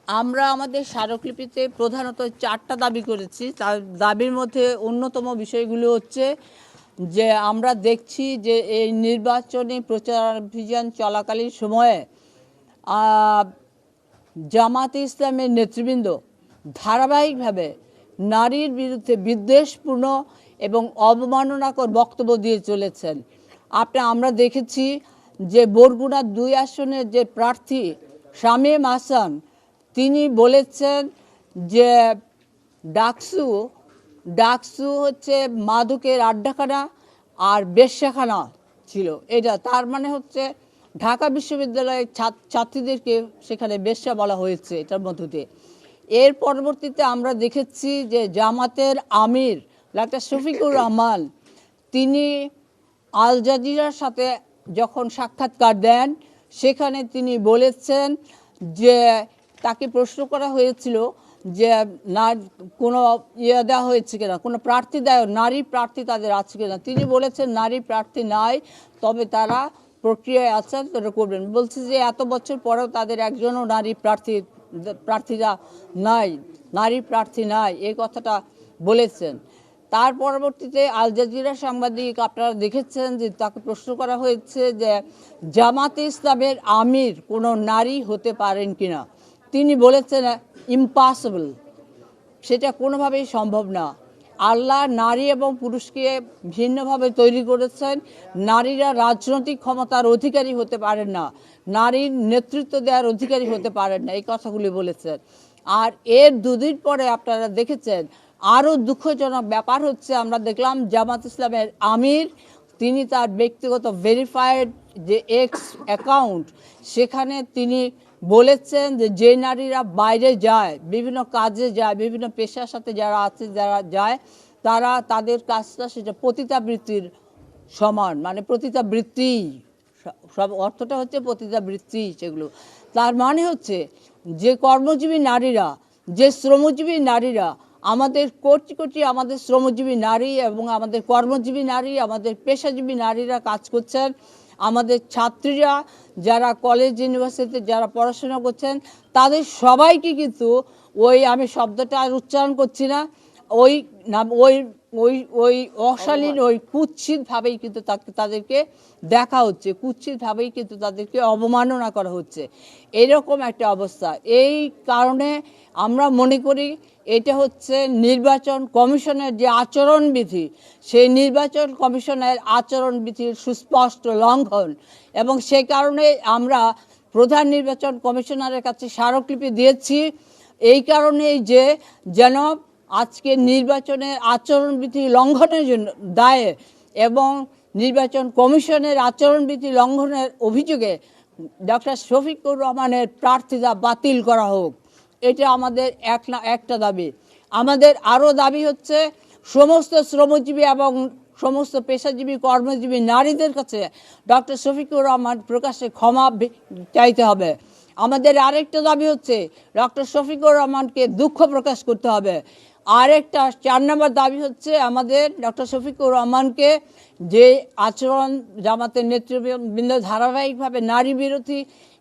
আমরা আমাদের স্মারকলিপিতে প্রধানত 4টা দাবি করেছি। তার দাবির মধ্যে অন্যতম বিষয়গুলো হচ্ছে যে আমরা দেখছি যে এই নির্বাচনী প্রচারাভিযান চলাকালীন সময়ে জামাতে ইসলামের নেতৃবৃন্দ ধারাবাহিকভাবে নারীর বিরুদ্ধে বিদ্বেষপূর্ণ এবং অবমাননাকর বক্তব্য দিয়ে চলেছেন। আমরা দেখেছি যে বরগুনা 2 আসনের যে প্রার্থী শামীম হাসান, তিনি বলেছেন যে ডাকসু হচ্ছে মাদকের আড্ডাখানা আর বেশ্যাখানা ছিল। এটা তার মানে হচ্ছে ঢাকা বিশ্ববিদ্যালয়ের ছাত্রীদেরকে সেখানে বেশ্যা বলা হয়েছে এটার মধ্য দিয়ে। এর পরবর্তীতে আমরা দেখেছি যে জামাতের আমির ডাক্তার শফিকুর রহমান, তিনি আল জাজিরার সাথে যখন সাক্ষাৎকার দেন, সেখানে তিনি বলেছেন যে তাকে প্রশ্ন করা হয়েছিল যে কোনো দেওয়া হয়েছে কিনা, কোনো প্রার্থী নারী প্রার্থী তাদের আছে কিনা। তিনি বলেছেন নারী প্রার্থী নাই, তবে তারা প্রক্রিয়ায় আছেন, তারা করবেন। বলছে যে এত বছর পরেও তাদের একজনও নারী প্রার্থী নাই, এই কথাটা বলেছেন। তার পরবর্তীতে আল জাজিরা সাংবাদিক, আপনারা দেখেছেন যে তাকে প্রশ্ন করা হয়েছে যে জামাতে ইসলামের আমির কোনো নারী হতে পারেন কিনা। তিনি বলেছেন ইম্পসিবল, সেটা কোনোভাবেই সম্ভব না। আল্লাহ নারী এবং পুরুষকে ভিন্নভাবে তৈরি করেছেন। নারীরা রাজনৈতিক ক্ষমতার অধিকারী হতে পারেন না, নারীর নেতৃত্ব দেওয়ার অধিকারী হতে পারেন না, এই কথাগুলি বলেছেন। আর এর দুদিন পরে আপনারা দেখেছেন আরও দুঃখজনক ব্যাপার হচ্ছে, আমরা দেখলাম জামাত ইসলামের আমির, তিনি তার ব্যক্তিগত ভেরিফাইড যে এক্স অ্যাকাউন্ট, সেখানে তিনি বলেছেন যে নারীরা বাইরে যায়, বিভিন্ন কাজে যায়, বিভিন্ন পেশার সাথে যারা যায়, তাদের কাজটা সেটা পতিতাবৃত্তির সমান, মানে পতিতাবৃত্তি, সব অর্থটা হচ্ছে পতিতাবৃত্তি। সেগুলো তার মানে হচ্ছে যে কর্মজীবী নারীরা, যে শ্রমজীবী নারীরা, আমাদের কোটি আমাদের শ্রমজীবী নারী এবং আমাদের কর্মজীবী নারী, আমাদের পেশাজীবী নারীরা কাজ করছেন। আমাদের ছাত্রীরা যারা কলেজ ইউনিভার্সিটিতে যারা পড়াশোনা করছেন, তাদের সবাইকে কিন্তু আমি শব্দটা আর উচ্চারণ করছি না, ওই অশালীন কুৎসিতভাবেই কিন্তু তাদেরকে দেখা হচ্ছে, কুৎসিতভাবেই কিন্তু তাদেরকে অবমাননা করা হচ্ছে। এরকম একটা অবস্থা। এই কারণে আমরা মনে করি এটা হচ্ছে নির্বাচন কমিশনের যে আচরণবিধি, সেই নির্বাচন কমিশনের আচরণবিধির সুস্পষ্ট লঙ্ঘন। এবং সেই কারণে আমরা প্রধান নির্বাচন কমিশনারের কাছে স্মারকলিপি দিয়েছি, এই কারণেই যে যেন আজকে নির্বাচনের আচরণবিধি লঙ্ঘনের জন্য দায়ে এবং নির্বাচন কমিশনের আচরণবিধি লঙ্ঘনের অভিযোগে ডক্টর শফিকুর রহমানের প্রার্থিতা বাতিল করা হোক। এটা আমাদের একটা দাবি। আমাদের আরও দাবি হচ্ছে সমস্ত শ্রমজীবী এবং সমস্ত পেশাজীবী কর্মজীবী নারীদের কাছে ডক্টর শফিকুর রহমান প্রকাশ্যে ক্ষমা চাইতে হবে। আমাদের আরেকটা দাবি হচ্ছে ডক্টর শফিকুর রহমানকে দুঃখ প্রকাশ করতে হবে। আরেকটা 4 নম্বর দাবি হচ্ছে আমাদের ডক্টর শফিকুর রহমানকে যে আচরণ জামাতের নেতৃবৃন্দ ধারাবাহিকভাবে নারী বিরোধী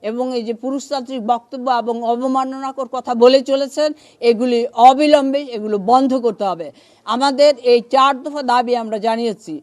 এবং এই যে পুরুষতান্ত্রিক বক্তব্য এবং অবমাননাকর কথা বলে চলেছেন, এগুলি অবিলম্বে এগুলো বন্ধ করতে হবে। আমাদের এই 4 দফা দাবি আমরা জানিয়েছি।